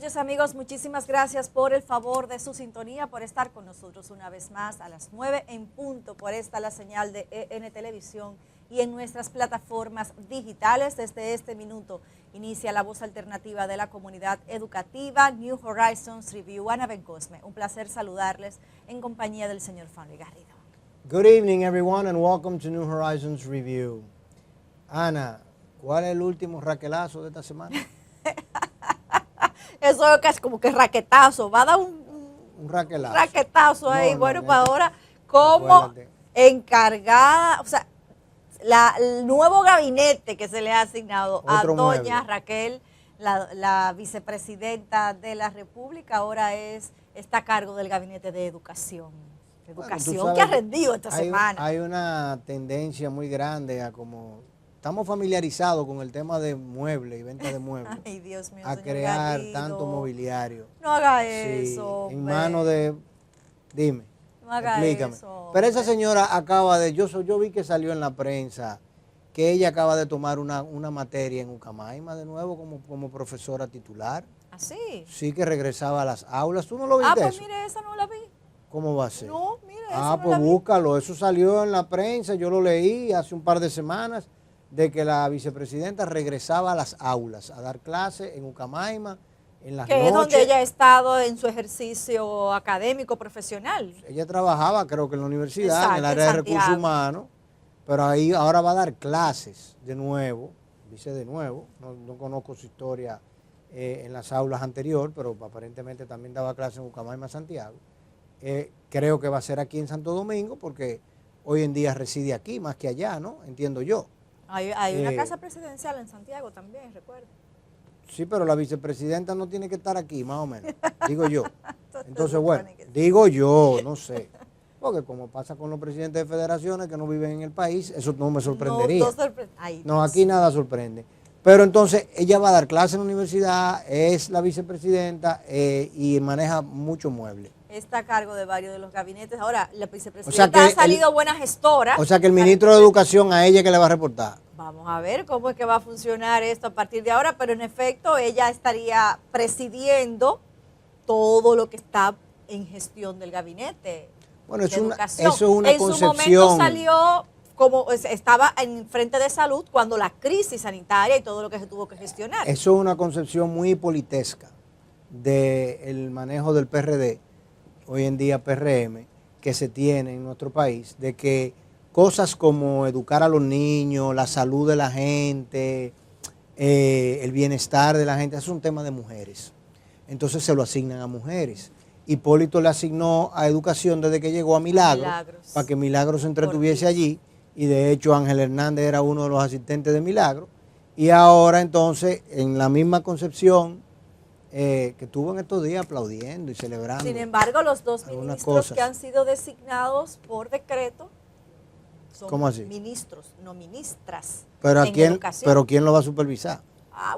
noches, amigos. Muchísimas gracias por el favor de su sintonía, por estar con nosotros una vez más a las 9 en punto por esta la señal de EN Televisión y en nuestras plataformas digitales. Desde este minuto inicia la voz alternativa de la comunidad educativa, New Horizons Review. Ana Bencosme, un placer saludarles en compañía del señor Fanny Garrido. Good evening, everyone, and welcome to New Horizons Review. Ana, ¿cuál es el último raquelazo de esta semana? Eso es casi como que raquetazo, va a dar un raquetazo ahí. Bueno, pues ahora, como encargada, o sea, el nuevo gabinete que se le ha asignado a doña Raquel, la vicepresidenta de la República, ahora está a cargo del gabinete de educación. Educación que ha rendido esta semana. Hay una tendencia muy grande a como estamos familiarizados con el tema de muebles y venta de muebles. Ay, Dios mío, a crear Garrido tanto mobiliario. No haga eso. En manos de, dime, no haga explícame. Eso, pero esa señora acaba de, yo vi que salió en la prensa que ella acaba de tomar una materia en Ucamaima de nuevo como profesora titular. ¿Ah, sí? Sí, que regresaba a las aulas. ¿Tú no lo viste? Pues mire, esa no la vi. ¿Cómo va a ser? No, mire, esa no pues la vi. Búscalo, eso salió en la prensa, yo lo leí hace un par de semanas, de que la vicepresidenta regresaba a las aulas a dar clases en Ucamaima, en las noches. Que es donde ella ha estado en su ejercicio académico, profesional. Ella trabajaba, creo que en la universidad, exacto, en el área de recursos humanos, pero ahí ahora va a dar clases de nuevo, dice de nuevo, no conozco su historia en las aulas anteriores, pero aparentemente también daba clases en Ucamaima, Santiago. Creo que va a ser aquí en Santo Domingo, porque hoy en día reside aquí más que allá, ¿no? Entiendo yo. Hay una casa presidencial en Santiago también, recuerdo. Sí, pero la vicepresidenta no tiene que estar aquí, más o menos, digo yo. Entonces, bueno, digo yo, no sé. Porque como pasa con los presidentes de federaciones que no viven en el país, eso no me sorprendería. No, aquí nada sorprende. Pero entonces, ella va a dar clases en la universidad, es la vicepresidenta y maneja mucho mueble. Está a cargo de varios de los gabinetes. Ahora, la vicepresidenta ha salido buena gestora. O sea que el ministro de Educación a ella que le va a reportar. Vamos a ver cómo es que va a funcionar esto a partir de ahora, pero en efecto ella estaría presidiendo todo lo que está en gestión del gabinete. Bueno, eso es una concepción. En su momento salió como estaba en frente de salud cuando la crisis sanitaria y todo lo que se tuvo que gestionar. Eso es una concepción muy politesca del manejo del PRD, hoy en día PRM, que se tiene en nuestro país, de que cosas como educar a los niños, la salud de la gente, el bienestar de la gente, es un tema de mujeres. Entonces se lo asignan a mujeres. Hipólito le asignó a educación desde que llegó a Milagros, para que Milagros se entretuviese allí, y de hecho Ángel Hernández era uno de los asistentes de Milagros, y ahora entonces en la misma concepción que tuvo en estos días aplaudiendo y celebrando. Sin embargo, los dos ministros que han sido designados por decreto son ¿Cómo así? Ministros, no ministras. Pero ¿quién lo va a supervisar?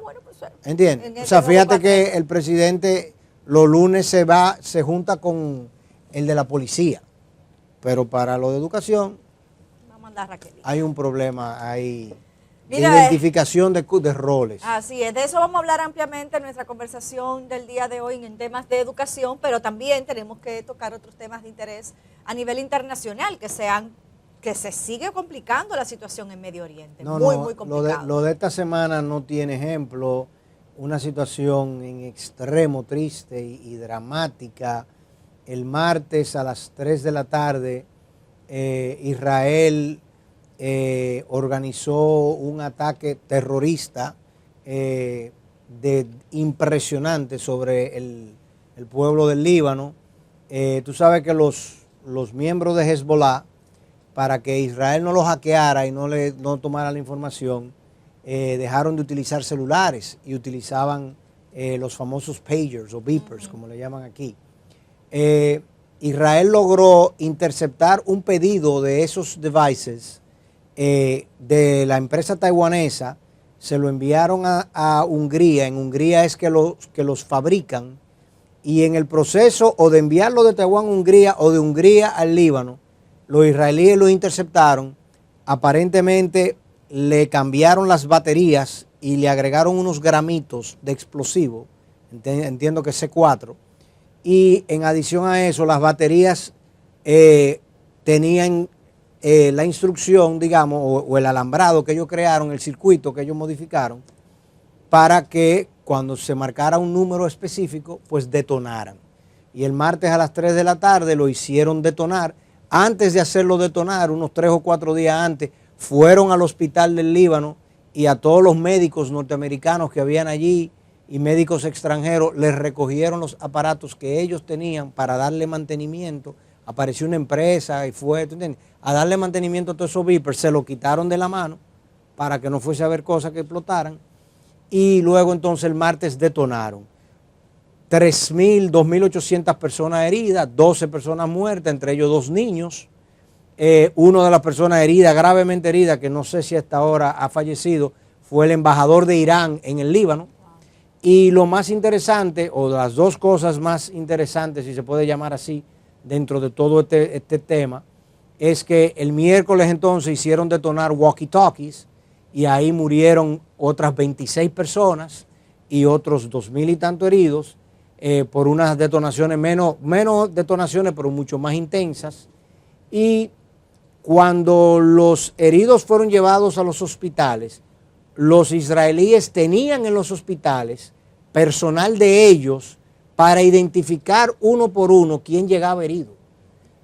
Bueno, pues ¿entiendes? O sea, fíjate que el presidente los lunes se junta con el de la policía, pero para lo de educación hay un problema ahí. Mira, de identificación de roles. Así es, de eso vamos a hablar ampliamente en nuestra conversación del día de hoy en temas de educación, pero también tenemos que tocar otros temas de interés a nivel internacional que se sigue complicando la situación en Medio Oriente. Muy complicado. Lo de esta semana no tiene ejemplo, una situación en extremo triste y dramática. El martes a las 3 de la tarde, Israel organizó un ataque terrorista impresionante sobre el pueblo del Líbano. Tú sabes que los miembros de Hezbollah, para que Israel no lo hackeara y no tomara la información, dejaron de utilizar celulares y utilizaban los famosos pagers o beepers, como le llaman aquí. Israel logró interceptar un pedido de esos devices de la empresa taiwanesa, se lo enviaron a Hungría. En Hungría es que los fabrican, y en el proceso o de enviarlo de Taiwán a Hungría o de Hungría al Líbano, los israelíes lo interceptaron, aparentemente le cambiaron las baterías y le agregaron unos gramitos de explosivo entiendo que C4, y en adición a eso las baterías tenían la instrucción, digamos, o el alambrado que ellos crearon, el circuito que ellos modificaron, para que cuando se marcara un número específico, pues detonaran. Y el martes a las 3 de la tarde lo hicieron detonar. Antes de hacerlo detonar, unos 3 o 4 días antes, fueron al hospital del Líbano y a todos los médicos norteamericanos que habían allí y médicos extranjeros les recogieron los aparatos que ellos tenían para darle mantenimiento. Apareció una empresa y fue a darle mantenimiento a todos esos beepers, se lo quitaron de la mano para que no fuese a haber cosas que explotaran, y luego entonces el martes detonaron. 2.800 personas heridas, 12 personas muertas, entre ellos 2 niños. Una de las personas heridas, gravemente herida, que no sé si hasta ahora ha fallecido, fue el embajador de Irán en el Líbano. Y lo más interesante, o las dos cosas más interesantes, si se puede llamar así, dentro de todo este tema, es que el miércoles entonces hicieron detonar walkie-talkies y ahí murieron otras 26 personas y otros 2.000 y tanto heridos por unas detonaciones, menos detonaciones, pero mucho más intensas. Y cuando los heridos fueron llevados a los hospitales, los israelíes tenían en los hospitales personal de ellos para identificar uno por uno quién llegaba herido.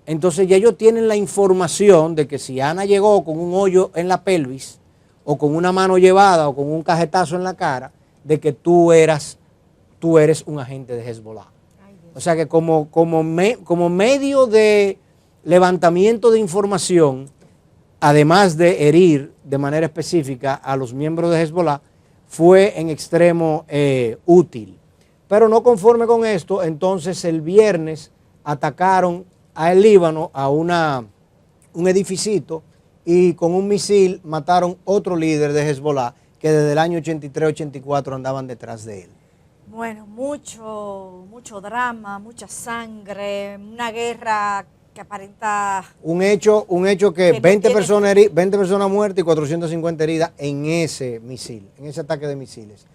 Entonces ya ellos tienen la información de que si Ana llegó con un hoyo en la pelvis o con una mano llevada o con un cajetazo en la cara, de que tú eres un agente de Hezbollah. O sea que como medio de levantamiento de información, además de herir de manera específica a los miembros de Hezbollah, fue en extremo útil. Pero no conforme con esto, entonces el viernes atacaron al Líbano a un edificito y con un misil mataron otro líder de Hezbollah que desde el año 83-84 andaban detrás de él. Bueno, mucho drama, mucha sangre, una guerra que aparenta... Un hecho que 20 personas muertas y 450 heridas en ese misil, en ese ataque de misiles.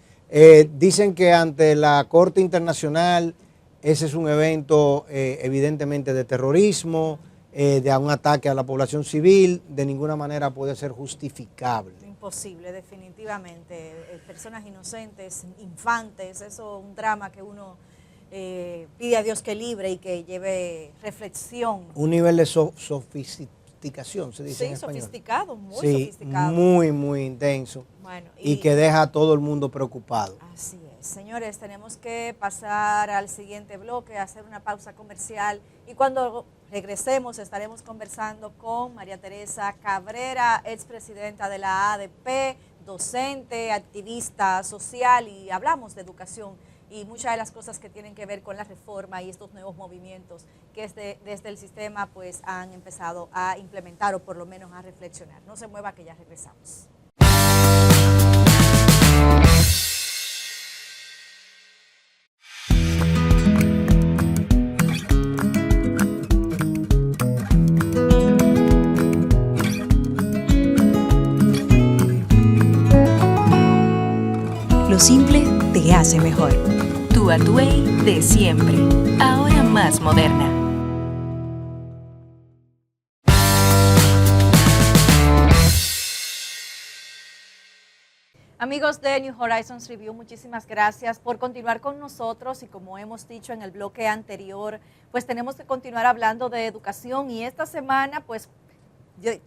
Dicen que ante la Corte Internacional ese es un evento evidentemente de terrorismo, de un ataque a la población civil, de ninguna manera puede ser justificable. Imposible, definitivamente. Personas inocentes, infantes, eso es un drama que uno pide a Dios que libre y que lleve reflexión. Un nivel de sofisticación, se dice en español. Sofisticado, muy sí, sofisticado. muy intenso. Bueno, y que deja a todo el mundo preocupado. Así es. Señores, tenemos que pasar al siguiente bloque, hacer una pausa comercial y cuando regresemos estaremos conversando con María Teresa Cabrera, expresidenta de la ADP, docente, activista social, y hablamos de educación y muchas de las cosas que tienen que ver con la reforma y estos nuevos movimientos que desde el sistema pues han empezado a implementar o por lo menos a reflexionar. No se mueva que ya regresamos. Lo simple te hace mejor. Tu Atuey de siempre, ahora más moderna. Amigos de New Horizons Review, muchísimas gracias por continuar con nosotros y como hemos dicho en el bloque anterior, pues tenemos que continuar hablando de educación y esta semana pues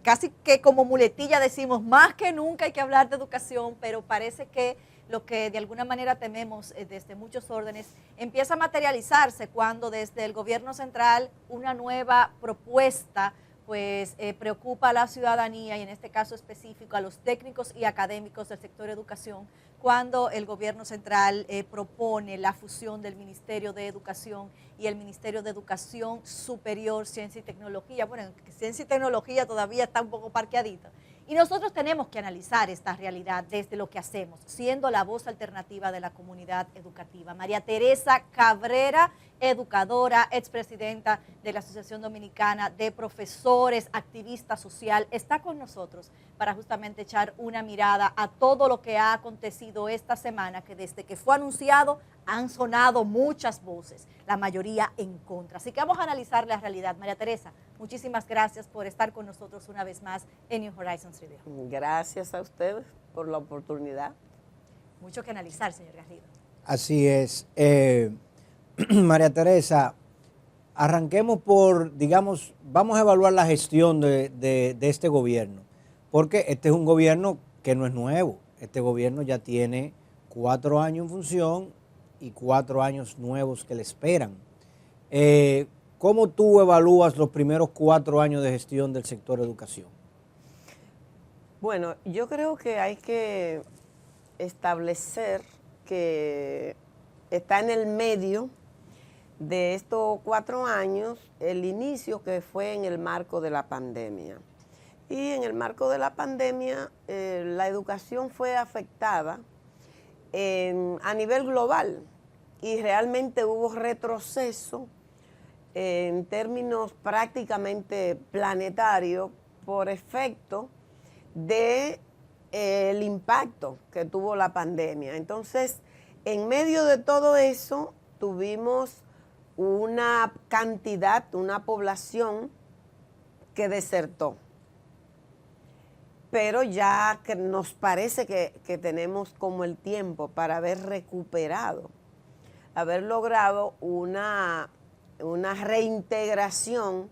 casi que como muletilla decimos más que nunca hay que hablar de educación, pero parece que lo que de alguna manera tememos desde muchos órdenes empieza a materializarse cuando desde el gobierno central una nueva propuesta pues preocupa a la ciudadanía y en este caso específico a los técnicos y académicos del sector educación, cuando el gobierno central propone la fusión del Ministerio de Educación y el Ministerio de Educación Superior, Ciencia y Tecnología. Bueno, Ciencia y Tecnología todavía está un poco parqueadita. Y nosotros tenemos que analizar esta realidad desde lo que hacemos, siendo la voz alternativa de la comunidad educativa. María Teresa Cabrera educadora, expresidenta de la Asociación Dominicana de Profesores, activista social, está con nosotros para justamente echar una mirada a todo lo que ha acontecido esta semana, que desde que fue anunciado han sonado muchas voces, la mayoría en contra. Así que vamos a analizar la realidad. María Teresa, muchísimas gracias por estar con nosotros una vez más en New Horizons Radio. Gracias a ustedes por la oportunidad. Mucho que analizar, señor Garrido. Así es. María Teresa, arranquemos por, digamos, vamos a evaluar la gestión de este gobierno, porque este es un gobierno que no es nuevo. Este gobierno ya tiene 4 años en función y 4 años nuevos que le esperan. ¿Cómo tú evalúas los primeros 4 años de gestión del sector educación? Bueno, yo creo que hay que establecer que está en el medio de estos 4 años el inicio, que fue en el marco de la pandemia. Y en el marco de la pandemia la educación fue afectada a nivel global y realmente hubo retroceso en términos prácticamente planetarios por efecto del impacto que tuvo la pandemia. Entonces, en medio de todo eso, tuvimos una cantidad, una población que desertó. Pero ya que nos parece que tenemos como el tiempo para haber recuperado, haber logrado una reintegración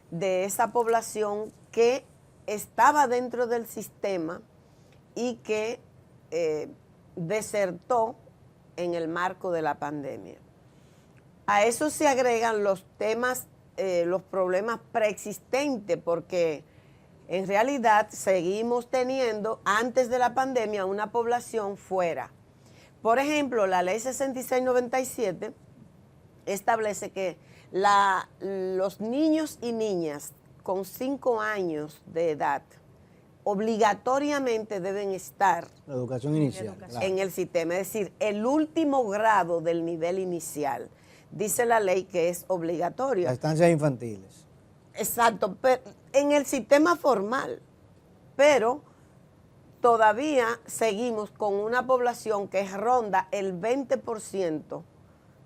de esa población que estaba dentro del sistema y que desertó en el marco de la pandemia. A eso se agregan los temas, los problemas preexistentes, porque en realidad seguimos teniendo antes de la pandemia una población fuera. Por ejemplo, la ley 6697 establece que los niños y niñas con 5 años de edad obligatoriamente deben estar La educación inicial. en el sistema, es decir, el último grado del nivel inicial. Dice la ley que es obligatorio. Las estancias infantiles. Exacto, pero en el sistema formal, pero todavía seguimos con una población que ronda el 20%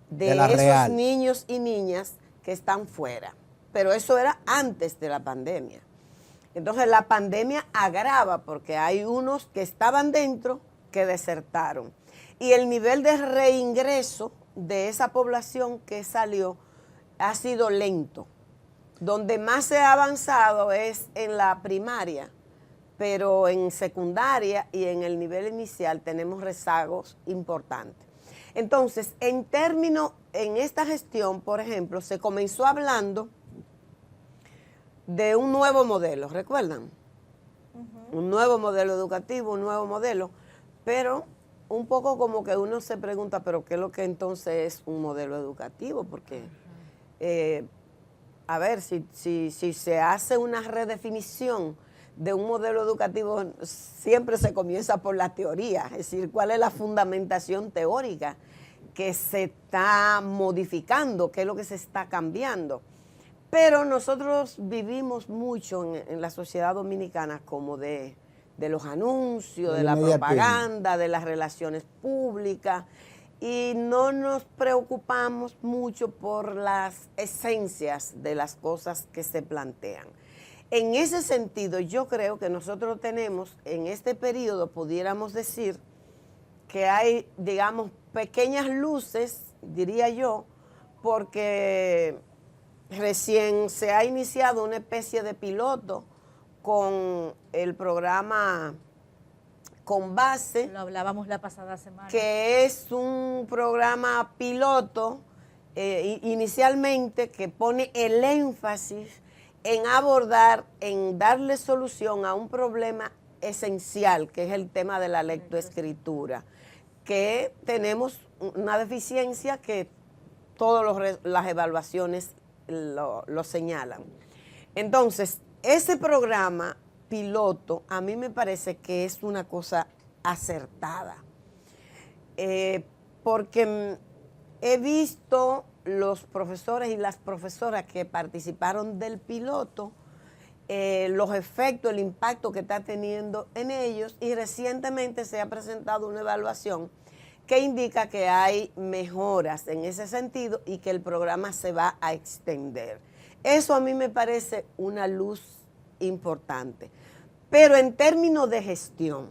de esos real. niños y niñas que están fuera. Pero eso era antes de la pandemia. Entonces la pandemia agrava porque hay unos que estaban dentro que desertaron. Y el nivel de reingreso de esa población que salió ha sido lento. Donde más se ha avanzado es en la primaria, pero en secundaria y en el nivel inicial tenemos rezagos importantes. Entonces, en esta gestión, por ejemplo, se comenzó hablando de un nuevo modelo, ¿recuerdan? Un nuevo modelo educativo, un nuevo modelo, pero un poco como que uno se pregunta, pero ¿qué es lo que entonces es un modelo educativo? Porque, a ver, si se hace una redefinición de un modelo educativo, siempre se comienza por la teoría, es decir, cuál es la fundamentación teórica que se está modificando, qué es lo que se está cambiando. Pero nosotros vivimos mucho en la sociedad dominicana como de los anuncios, de la propaganda, de las relaciones públicas, y no nos preocupamos mucho por las esencias de las cosas que se plantean. En ese sentido, yo creo que nosotros tenemos, en este periodo, pudiéramos decir que hay, digamos, pequeñas luces, diría yo, porque recién se ha iniciado una especie de piloto con el programa Con Base. Lo hablábamos la pasada semana. Que es un programa piloto, inicialmente, que pone el énfasis en abordar, en darle solución a un problema esencial, que es el tema de la lectoescritura, que tenemos una deficiencia que todas las evaluaciones lo señalan. Entonces, ese programa piloto a mí me parece que es una cosa acertada, porque he visto los profesores y las profesoras que participaron del piloto, los efectos, el impacto que está teniendo en ellos, y recientemente se ha presentado una evaluación que indica que hay mejoras en ese sentido y que el programa se va a extender. Eso a mí me parece una luz importante. Pero en términos de gestión,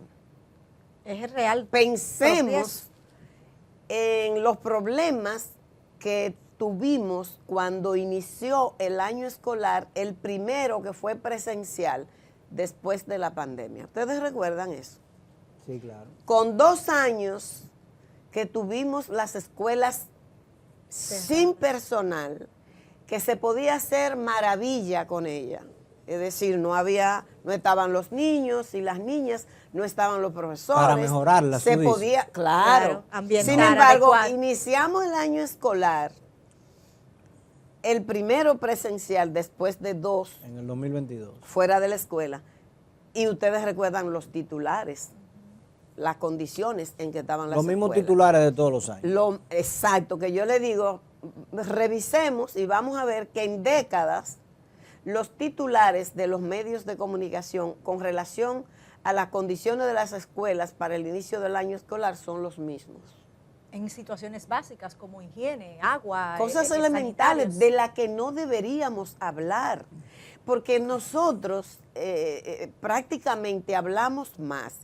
es real. Pensemos en los problemas que tuvimos cuando inició el año escolar, el primero que fue presencial después de la pandemia. ¿Ustedes recuerdan eso? Sí, claro. Con 2 años que tuvimos las escuelas sin personal, que se podía hacer maravilla con ella. Es decir, no estaban los niños y las niñas, no estaban los profesores. Para mejorarla, se podía, claro. Sin embargo, iniciamos el año escolar, el primero presencial después de 2. En el 2022. Fuera de la escuela. Y ustedes recuerdan los titulares, las condiciones en que estaban las escuelas. Los mismos titulares de todos los años. Exacto, que yo le digo, revisemos y vamos a ver que en décadas los titulares de los medios de comunicación con relación a las condiciones de las escuelas para el inicio del año escolar son los mismos. En situaciones básicas como higiene, agua. Cosas elementales de las que no deberíamos hablar, porque nosotros prácticamente hablamos más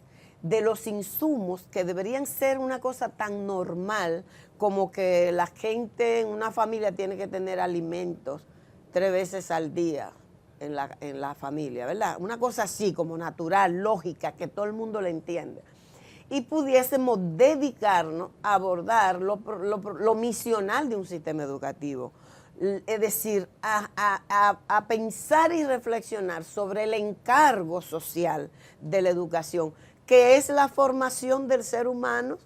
de los insumos que deberían ser una cosa tan normal como que la gente en una familia tiene que tener alimentos 3 veces al día en la familia, ¿verdad? Una cosa así como natural, lógica, que todo el mundo le entiende. Y pudiésemos dedicarnos a abordar lo misional de un sistema educativo. Es decir, a pensar y reflexionar sobre el encargo social de la educación, que es la formación del ser humano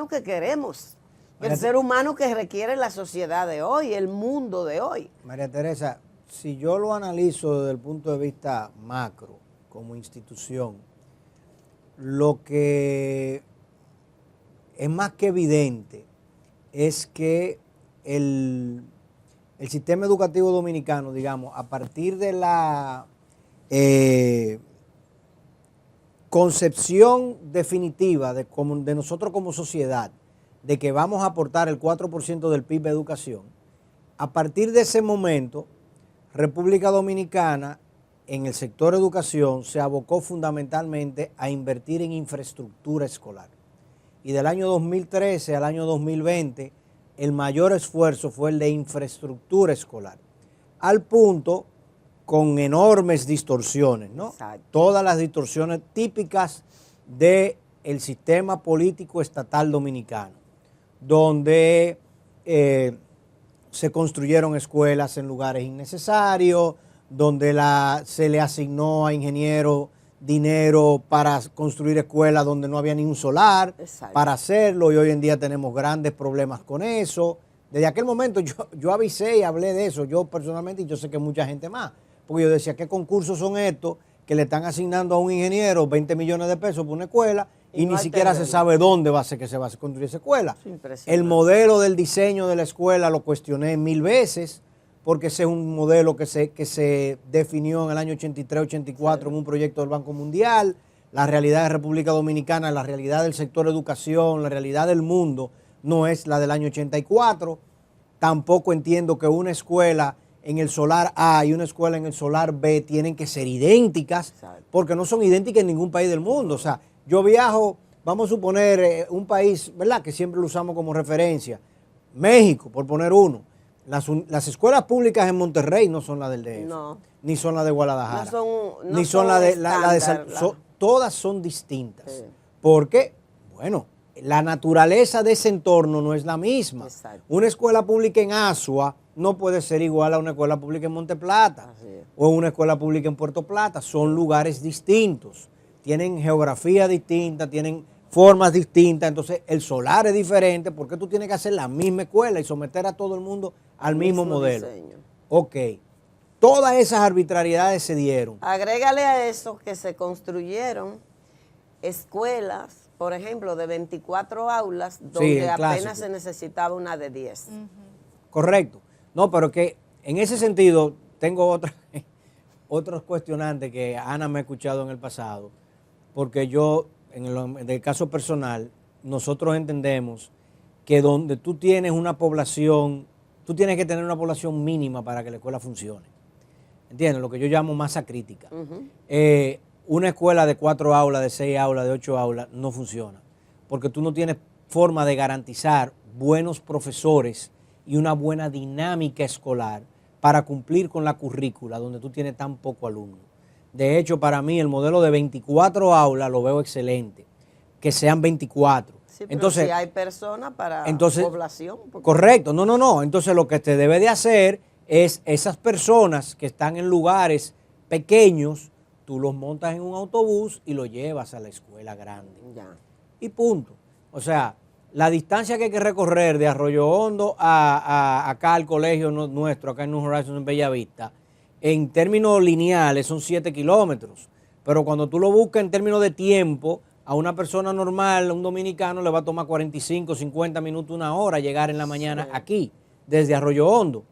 que queremos, el ser humano que requiere la sociedad de hoy, el mundo de hoy. María Teresa, si yo lo analizo desde el punto de vista macro, como institución, lo que es más que evidente es que el sistema educativo dominicano, digamos, a partir de la concepción definitiva de nosotros como sociedad, de que vamos a aportar el 4% del PIB a educación, a partir de ese momento, República Dominicana en el sector educación se abocó fundamentalmente a invertir en infraestructura escolar. Y del año 2013 al año 2020, el mayor esfuerzo fue el de infraestructura escolar, al punto con enormes distorsiones, ¿no? Exacto. Todas las distorsiones típicas del sistema político estatal dominicano, donde se construyeron escuelas en lugares innecesarios, donde se le asignó a ingenieros dinero para construir escuelas donde no había ni un solar. Exacto. Para hacerlo, y hoy en día tenemos grandes problemas con eso. Desde aquel momento yo avisé y hablé de eso, yo personalmente, y yo sé que mucha gente más, porque yo decía, ¿qué concursos son estos que le están asignando a un ingeniero 20 millones de pesos por una escuela y ni siquiera se sabe dónde va a ser que se va a construir esa escuela? El modelo del diseño de la escuela lo cuestioné 1000 veces, porque ese es un modelo que se definió en el año 83-84 en un proyecto del Banco Mundial. La realidad de República Dominicana, la realidad del sector educación, la realidad del mundo no es la del año 84. Tampoco entiendo que una escuela en el solar A y una escuela en el solar B tienen que ser idénticas, porque no son idénticas en ningún país del mundo. O sea, yo viajo, vamos a suponer un país, ¿verdad?, que siempre lo usamos como referencia, México, por poner uno. Las escuelas públicas en Monterrey no son las del DF, no, ni son las de Guadalajara, no ni son las de todas son distintas. Sí. Porque, bueno, la naturaleza de ese entorno no es la misma. Exacto. Una escuela pública en Asua no puede ser igual a una escuela pública en Monteplata o una escuela pública en Puerto Plata. Son lugares distintos, tienen geografía distinta, tienen formas distintas. Entonces el solar es diferente porque tú tienes que hacer la misma escuela y someter a todo el mundo al mismo modelo. Diseño. Ok, todas esas arbitrariedades se dieron. Agrégale a eso que se construyeron escuelas, por ejemplo, de 24 aulas, donde apenas se necesitaba una de 10. Correcto. No, pero que en ese sentido tengo otros cuestionantes que Ana me ha escuchado en el pasado, porque yo, en el caso personal, nosotros entendemos que donde tú tienes una población, tú tienes que tener una población mínima para que la escuela funcione. ¿Entiendes? Lo que yo llamo masa crítica. Una escuela de 4 aulas, de 6 aulas, de 8 aulas, no funciona, porque tú no tienes forma de garantizar buenos profesores y una buena dinámica escolar para cumplir con la currícula donde tú tienes tan poco alumno. De hecho, para mí el modelo de 24 aulas lo veo excelente, que sean 24. Sí, pero entonces, si hay personas para población. Correcto, no. Entonces lo que te debe de hacer es esas personas que están en lugares pequeños, tú los montas en un autobús y los llevas a la escuela grande. Ya. Y punto. O sea, la distancia que hay que recorrer de Arroyo Hondo acá al colegio nuestro, acá en New Horizons en Bellavista, en términos lineales son 7 kilómetros. Pero cuando tú lo buscas en términos de tiempo, a una persona normal, a un dominicano, le va a tomar 45, 50 minutos, 1 hora llegar en la mañana aquí, desde Arroyo Hondo.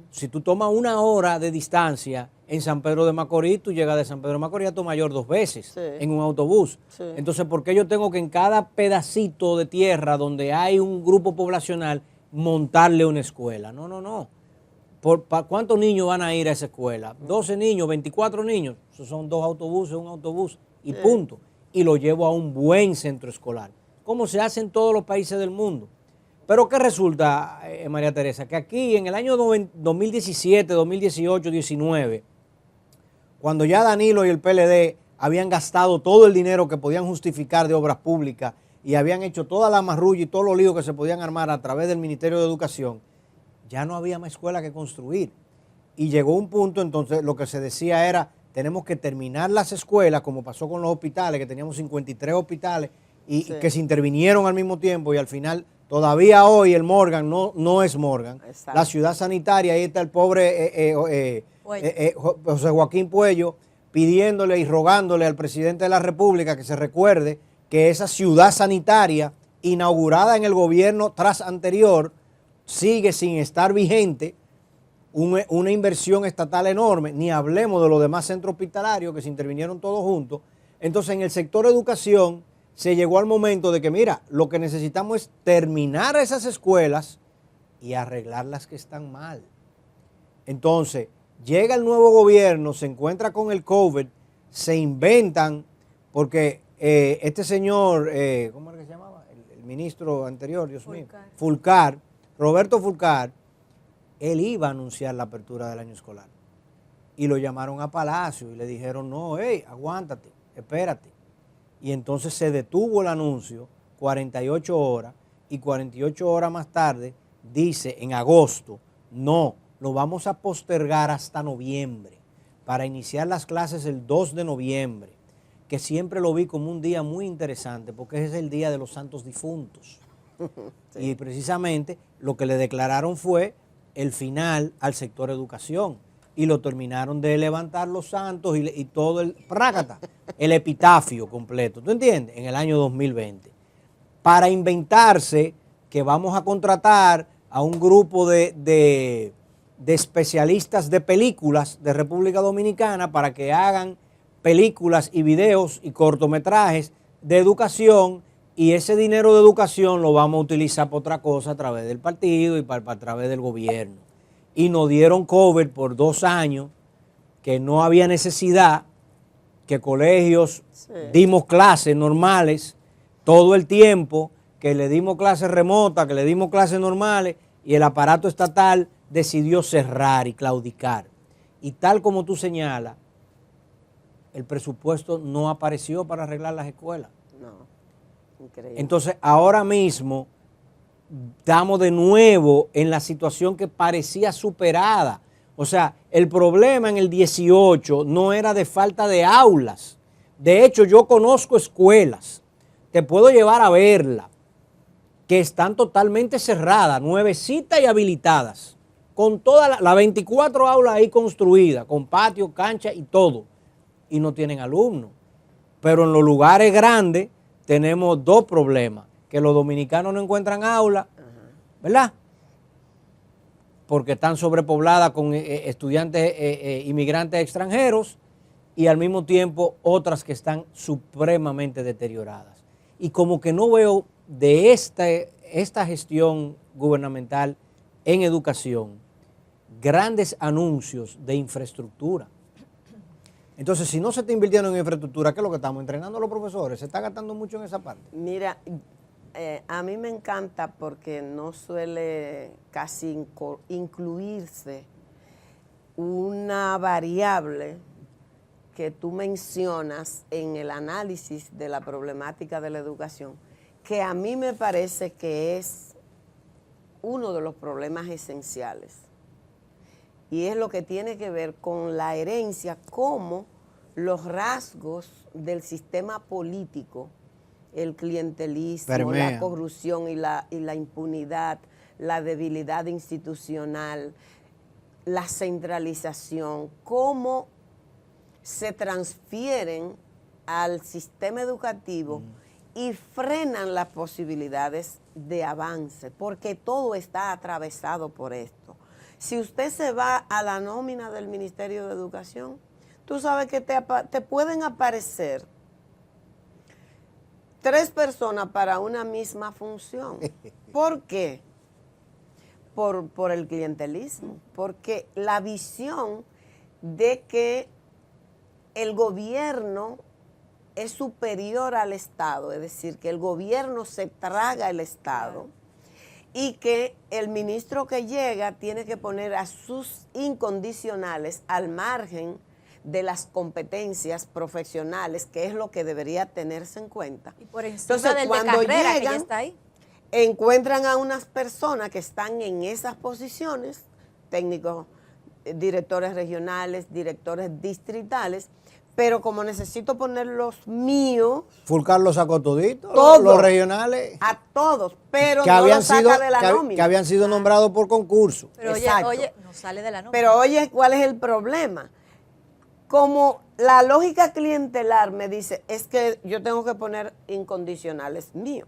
Si tú tomas 1 hora de distancia en San Pedro de Macorís, tú llegas de San Pedro de Macorís a Tomayor 2 veces en un autobús. Sí. Entonces, ¿por qué yo tengo que en cada pedacito de tierra donde hay un grupo poblacional montarle una escuela? No. ¿Cuántos niños van a ir a esa escuela? 12 niños, 24 niños. Esos son 2 autobuses, un autobús y punto. Y lo llevo a un buen centro escolar, como se hace en todos los países del mundo. Pero ¿qué resulta, María Teresa? Que aquí en el año 2017, 2018, 19, cuando ya Danilo y el PLD habían gastado todo el dinero que podían justificar de obras públicas y habían hecho toda la marrulla y todos los líos que se podían armar a través del Ministerio de Educación, ya no había más escuela que construir. Y llegó un punto, entonces, lo que se decía era, tenemos que terminar las escuelas, como pasó con los hospitales, que teníamos 53 hospitales y que se intervinieron al mismo tiempo y al final... Todavía hoy el Morgan no es Morgan. Exacto. La ciudad sanitaria, ahí está el pobre José Joaquín Puello pidiéndole y rogándole al presidente de la República que se recuerde que esa ciudad sanitaria inaugurada en el gobierno tras anterior sigue sin estar vigente, una inversión estatal enorme, ni hablemos de los demás centros hospitalarios que se intervinieron todos juntos. Entonces en el sector educación se llegó al momento de que, mira, lo que necesitamos es terminar esas escuelas y arreglar las que están mal. Entonces, llega el nuevo gobierno, se encuentra con el COVID, se inventan, porque este señor, ¿cómo era que se llamaba? El ministro anterior, Dios mío, Roberto Fulcar, él iba a anunciar la apertura del año escolar. Y lo llamaron a Palacio y le dijeron, no, aguántate, espérate. Y entonces se detuvo el anuncio 48 horas y 48 horas más tarde dice en agosto, no, lo vamos a postergar hasta noviembre para iniciar las clases el 2 de noviembre, que siempre lo vi como un día muy interesante porque es el día de los santos difuntos. Sí. Y precisamente lo que le declararon fue el final al sector educación. Y lo terminaron de levantar los santos y todo el prácata, el epitafio completo, ¿tú entiendes? En el año 2020. Para inventarse que vamos a contratar a un grupo de especialistas de películas de República Dominicana para que hagan películas y videos y cortometrajes de educación y ese dinero de educación lo vamos a utilizar para otra cosa a través del partido y para a través del gobierno. Y nos dieron cover por 2 años, que no había necesidad, que colegios dimos clases normales todo el tiempo, que le dimos clases remotas, que le dimos clases normales, y el aparato estatal decidió cerrar y claudicar. Y tal como tú señalas, el presupuesto no apareció para arreglar las escuelas. No, increíble. Entonces, ahora mismo estamos de nuevo en la situación que parecía superada. O sea, el problema en el 18 no era de falta de aulas. De hecho, yo conozco escuelas, te puedo llevar a verla, que están totalmente cerradas, nuevecitas y habilitadas, con todas las 24 aulas ahí construidas, con patio, cancha y todo, y no tienen alumnos. Pero en los lugares grandes tenemos 2 problemas. Que los dominicanos no encuentran aula, ¿verdad? porque están sobrepobladas con estudiantes inmigrantes extranjeros, y al mismo tiempo otras que están supremamente deterioradas. Y como que no veo de esta gestión gubernamental en educación grandes anuncios de infraestructura. Entonces, si no se está invirtiendo en infraestructura, ¿qué es lo que estamos entrenando a los profesores? ¿Se está gastando mucho en esa parte? Mira, a mí me encanta porque no suele casi incluirse una variable que tú mencionas en el análisis de la problemática de la educación, que a mí me parece que es uno de los problemas esenciales. Y es lo que tiene que ver con la herencia, cómo los rasgos del sistema político, el clientelismo, permea, la corrupción y la impunidad, la debilidad institucional, la centralización, cómo se transfieren al sistema educativo y frenan las posibilidades de avance, porque todo está atravesado por esto. Si usted se va a la nómina del Ministerio de Educación, tú sabes que te pueden aparecer 3 personas para una misma función. ¿Por qué? Por el clientelismo, porque la visión de que el gobierno es superior al Estado, es decir, que el gobierno se traga el Estado y que el ministro que llega tiene que poner a sus incondicionales al margen de las competencias profesionales, que es lo que debería tenerse en cuenta. Y por encima Entonces, del cuando de carrera llegan, que ya está ahí, encuentran a unas personas que están en esas posiciones, técnicos, directores regionales, directores distritales, pero como necesito poner los míos, Fulcar los sacó toditos, Todo. los regionales a todos, pero que no habían los saca sido de la nómina. que habían sido nombrados por concurso. pero Exacto. oye, no sale de la nómina. Pero oye, ¿cuál es el problema? Como la lógica clientelar me dice, es que yo tengo que poner incondicionales míos.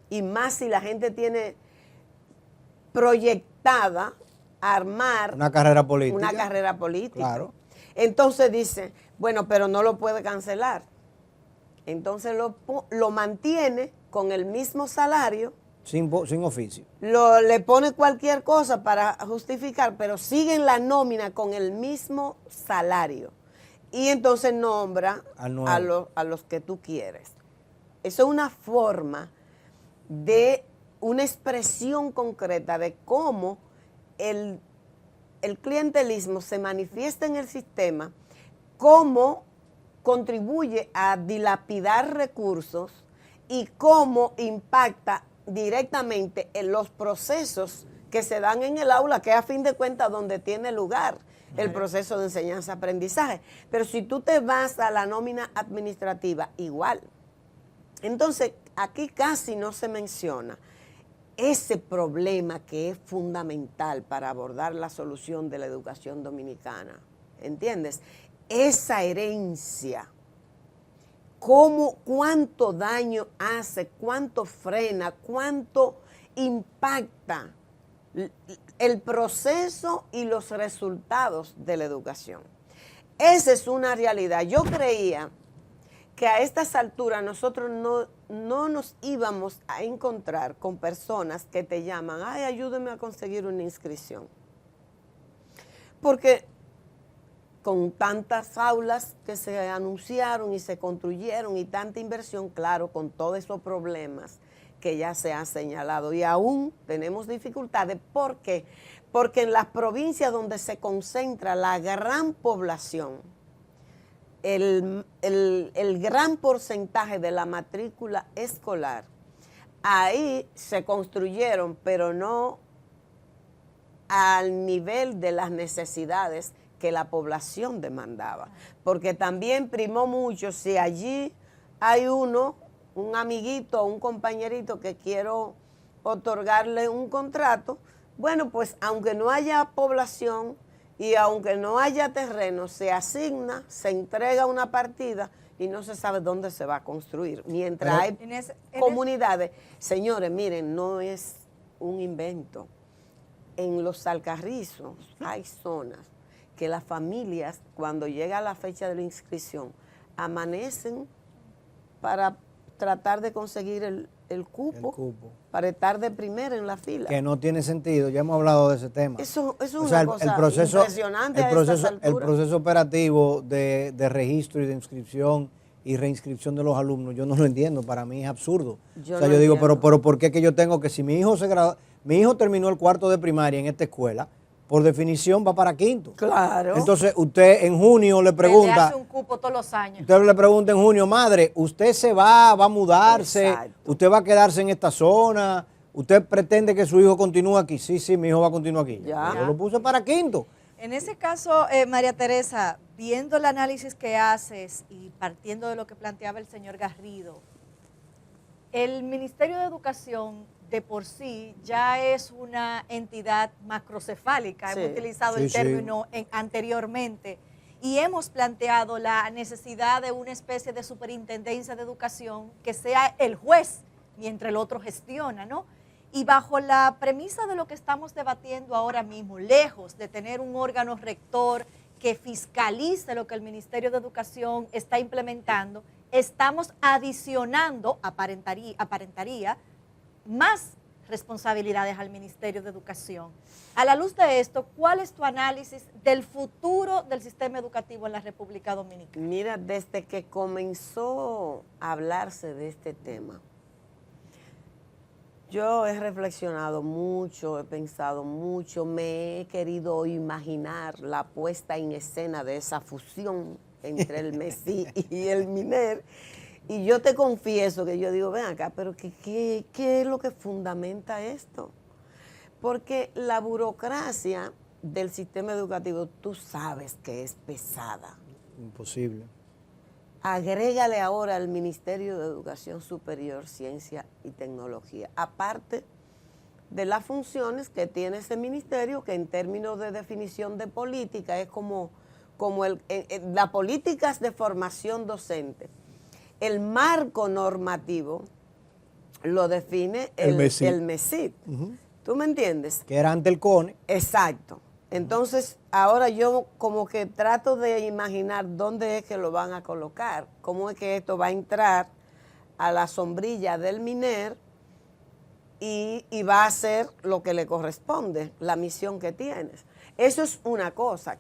Y más si la gente tiene proyectada armar Una carrera política. Una carrera política. Claro. Entonces dice, bueno, pero no lo puede cancelar. Entonces lo mantiene con el mismo salario. Sin oficio. Le pone cualquier cosa para justificar, pero sigue en la nómina con el mismo salario. Y entonces nombra a los que tú quieres. Eso es una forma de una expresión concreta de cómo el clientelismo se manifiesta en el sistema, cómo contribuye a dilapidar recursos y cómo impacta directamente en los procesos que se dan en el aula, que es a fin de cuentas donde tiene lugar el proceso de enseñanza-aprendizaje. Pero si tú te vas a la nómina administrativa, igual. Entonces, aquí casi no se menciona ese problema que es fundamental para abordar la solución de la educación dominicana. ¿Entiendes? Esa herencia. Cuánto daño hace, cuánto frena, cuánto impacta el proceso y los resultados de la educación. Esa es una realidad. Yo creía que a estas alturas nosotros no nos íbamos a encontrar con personas que te llaman, ay, ayúdeme a conseguir una inscripción. Porque con tantas aulas que se anunciaron y se construyeron y tanta inversión, claro, con todos esos problemas que ya se han señalado. Y aún tenemos dificultades. ¿Por qué? Porque en las provincias donde se concentra la gran población, el gran porcentaje de la matrícula escolar, ahí se construyeron, pero no al nivel de las necesidades que la población demandaba. Porque también primó mucho si allí hay un amiguito, un compañerito que quiero otorgarle un contrato, bueno, pues aunque no haya población y aunque no haya terreno, se asigna, se entrega una partida y no se sabe dónde se va a construir. Mientras hay comunidades, señores, miren, no es un invento. en los Alcarrizos hay zonas que las familias, cuando llega la fecha de la inscripción, amanecen para tratar de conseguir el cupo, para estar de primera en la fila. Que no tiene sentido, ya hemos hablado de ese tema. Eso es O sea, una cosa impresionante el proceso operativo de registro y de inscripción y reinscripción de los alumnos, yo no lo entiendo, para mí es absurdo. Yo digo, pero ¿por qué que yo tengo que si mi hijo mi hijo terminó el cuarto de primaria en esta escuela, por definición va para quinto? Claro. Entonces usted en junio le pregunta. Le hace un cupo todos los años. Usted le pregunta en junio, madre, ¿usted se va a mudarse? Exacto. ¿Usted va a quedarse en esta zona? ¿Usted pretende que su hijo continúe aquí? Sí, mi hijo va a continuar aquí. Ya. Yo lo puse para quinto. En ese caso, María Teresa, viendo el análisis que haces y partiendo de lo que planteaba el señor Garrido, el Ministerio de Educación de por sí ya es una entidad macrocefálica, Sí. hemos utilizado Sí, el sí. término anteriormente, y hemos planteado la necesidad de una especie de superintendencia de educación que sea el juez mientras el otro gestiona, ¿no? Y bajo la premisa de lo que estamos debatiendo ahora mismo, lejos de tener un órgano rector que fiscalice lo que el Ministerio de Educación está implementando, estamos adicionando, aparentaría, más responsabilidades al Ministerio de Educación. A la luz de esto, ¿cuál es tu análisis del futuro del sistema educativo en la República Dominicana? Mira, desde que comenzó a hablarse de este tema, yo he reflexionado mucho, he pensado mucho, me he querido imaginar la puesta en escena de esa fusión entre el MESI y el MINER. Y yo te confieso que yo digo, ven acá, pero ¿qué es lo que fundamenta esto? Porque la burocracia del sistema educativo, tú sabes que es pesada. Imposible. Agrégale ahora al Ministerio de Educación Superior, Ciencia y Tecnología, aparte de las funciones que tiene ese ministerio, que en términos de definición de política es como las políticas de formación docente. El marco normativo lo define el MESID. ¿Tú me entiendes? Que era ante el CONE. Exacto. Entonces, ahora yo como que trato de imaginar dónde es que lo van a colocar, cómo es que esto va a entrar a la sombrilla del MINER y va a hacer lo que le corresponde, la misión que tienes. Eso es una cosa.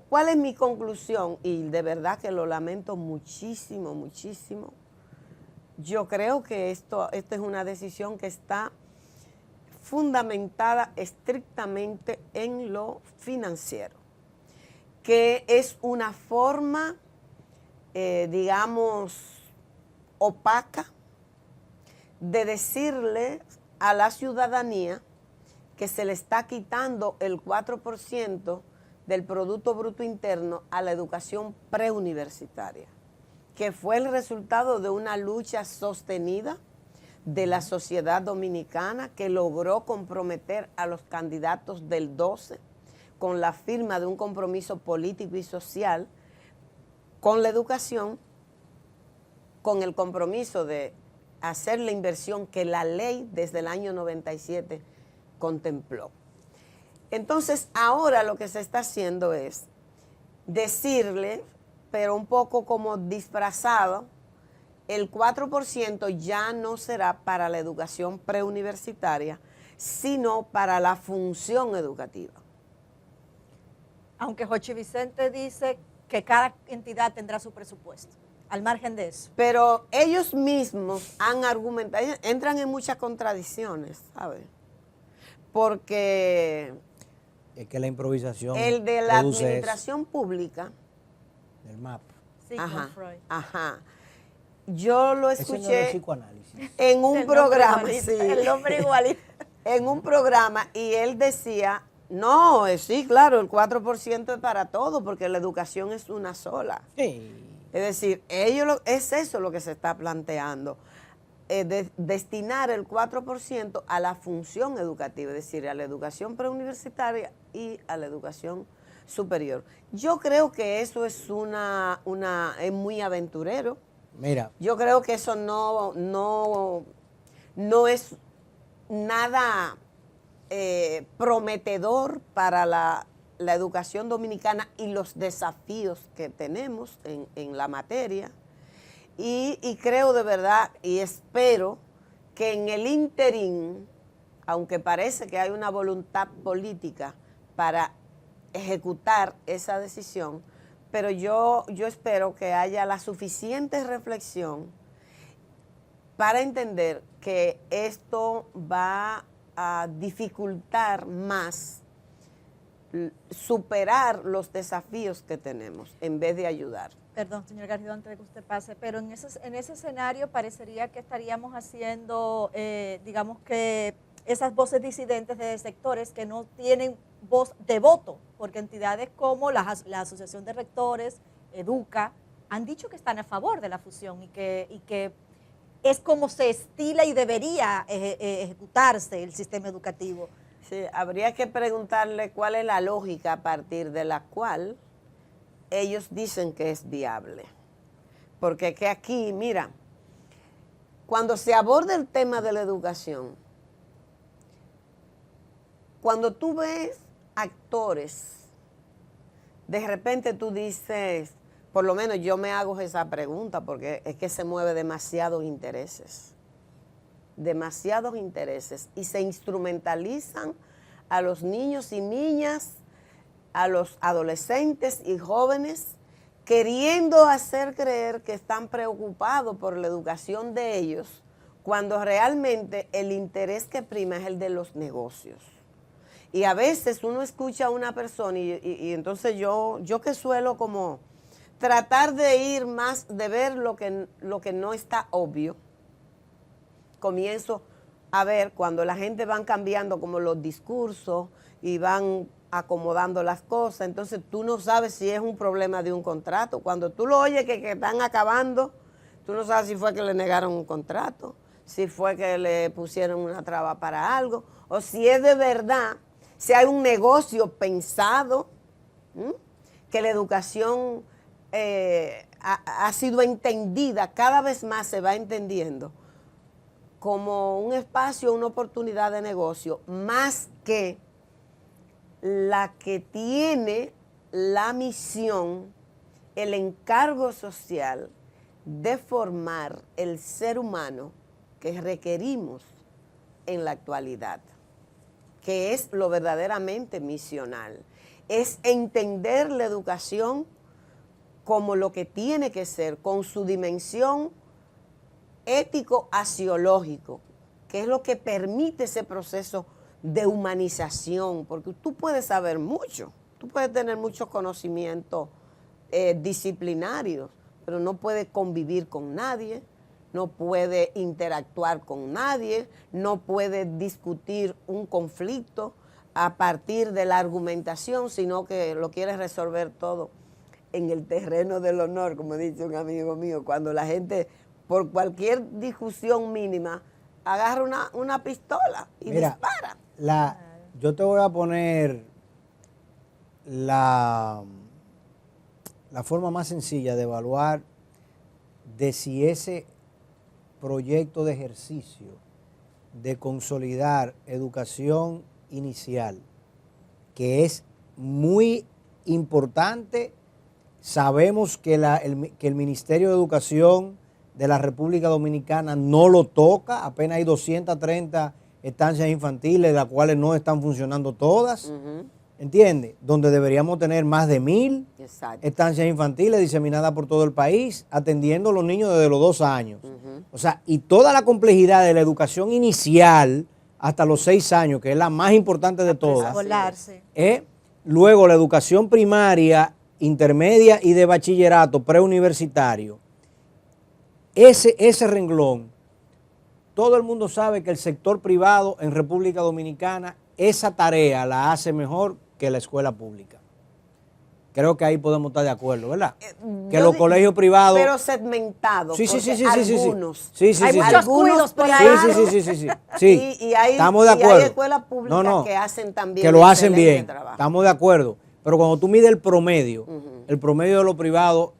¿Cuál es mi conclusión? Y de verdad que lo lamento muchísimo, muchísimo. Yo creo que esta es una decisión que está fundamentada estrictamente en lo financiero, que es una forma, digamos, opaca de decirle a la ciudadanía que se le está quitando el 4% del Producto Bruto Interno a la educación preuniversitaria, que fue el resultado de una lucha sostenida de la sociedad dominicana que logró comprometer a los candidatos del 12 con la firma de un compromiso político y social con la educación, con el compromiso de hacer la inversión que la ley desde el año 97 contempló. Entonces, ahora lo que se está haciendo es decirle, pero un poco como disfrazado, el 4% ya no será para la educación preuniversitaria, sino para la función educativa. Aunque Jochi Vicente dice que cada entidad tendrá su presupuesto, al margen de eso. Pero ellos mismos han argumentado, entran en muchas contradicciones, ¿sabes? Porque Es que la improvisación. el de la produce administración pública, eso, del MAP. Sigmund Freud. ajá. Yo lo Ese no es escuché psicoanálisis. en un El programa, nombre sí, igualito, el nombre igualito. en un programa, y él decía, no, sí, claro, el 4% es para todo, porque la educación es una sola. Sí. Es decir, es eso lo que se está planteando, destinar el 4% a la función educativa, es decir, a la educación preuniversitaria y a la educación superior. Yo creo que eso es es muy aventurero. Mira, Yo creo que eso no es nada prometedor para la educación dominicana y los desafíos que tenemos en la materia. Y creo de verdad y espero que en el interín, aunque parece que hay una voluntad política para ejecutar esa decisión, pero yo espero que haya la suficiente reflexión para entender que esto va a dificultar más superar los desafíos que tenemos en vez de ayudar. Perdón, señor Garrido, antes de que usted pase, pero en ese escenario parecería que estaríamos haciendo, digamos que esas voces disidentes de sectores que no tienen voz de voto, porque entidades como la Asociación de Rectores, Educa, han dicho que están a favor de la fusión y que es como se estila y debería ejecutarse el sistema educativo. Sí, habría que preguntarle cuál es la lógica a partir de la cual ellos dicen que es viable. Porque que aquí, mira, cuando se aborda el tema de la educación, cuando tú ves actores, de repente tú dices, por lo menos yo me hago esa pregunta porque es que se mueve demasiados intereses y se instrumentalizan a los niños y niñas, a los adolescentes y jóvenes, queriendo hacer creer que están preocupados por la educación de ellos, cuando realmente el interés que prima es el de los negocios. Y a veces uno escucha a una persona y entonces yo que suelo como tratar de ir más, de ver lo que no está obvio, comienzo a ver cuando la gente van cambiando como los discursos y van acomodando las cosas, entonces tú no sabes si es un problema de un contrato. Cuando tú lo oyes que están acabando, tú no sabes si fue que le negaron un contrato, si fue que le pusieron una traba para algo, o si es de verdad, si hay un negocio pensado, que la educación ha sido entendida, cada vez más se va entendiendo como un espacio, una oportunidad de negocio, más que la que tiene la misión, el encargo social de formar el ser humano que requerimos en la actualidad, que es lo verdaderamente misional. Es entender la educación como lo que tiene que ser, con su dimensión ético-axiológico, que es lo que permite ese proceso de humanización, porque tú puedes saber mucho, tú puedes tener muchos conocimientos disciplinarios, pero no puedes convivir con nadie, no puedes interactuar con nadie, no puedes discutir un conflicto a partir de la argumentación, sino que lo quieres resolver todo en el terreno del honor, como dice un amigo mío, cuando la gente, por cualquier discusión mínima, agarra una pistola y dispara. Yo te voy a poner la forma más sencilla de evaluar de si ese proyecto de ejercicio de consolidar educación inicial, que es muy importante. Sabemos que el Ministerio de Educación de la República Dominicana no lo toca, apenas hay 230 estancias infantiles, de las cuales no están funcionando todas, ¿entiendes? Donde deberíamos tener más de 1000 estancias infantiles diseminadas por todo el país, atendiendo a los niños desde los 2 años. O sea, y toda la complejidad de la educación inicial hasta los 6 años, que es la más importante de todas. Luego la educación primaria, intermedia y de bachillerato preuniversitario. Ese renglón, todo el mundo sabe que el sector privado en República Dominicana esa tarea la hace mejor que la escuela pública. Creo que ahí podemos estar de acuerdo, ¿verdad? Que los colegios privados... Pero segmentados, sí, algunos. Hay muchos cuidos por ahí. Sí. Y hay, estamos de acuerdo. Hay escuelas públicas que hacen también que lo hacen bien, trabajo. Estamos de acuerdo. Pero cuando tú mides el promedio de los privados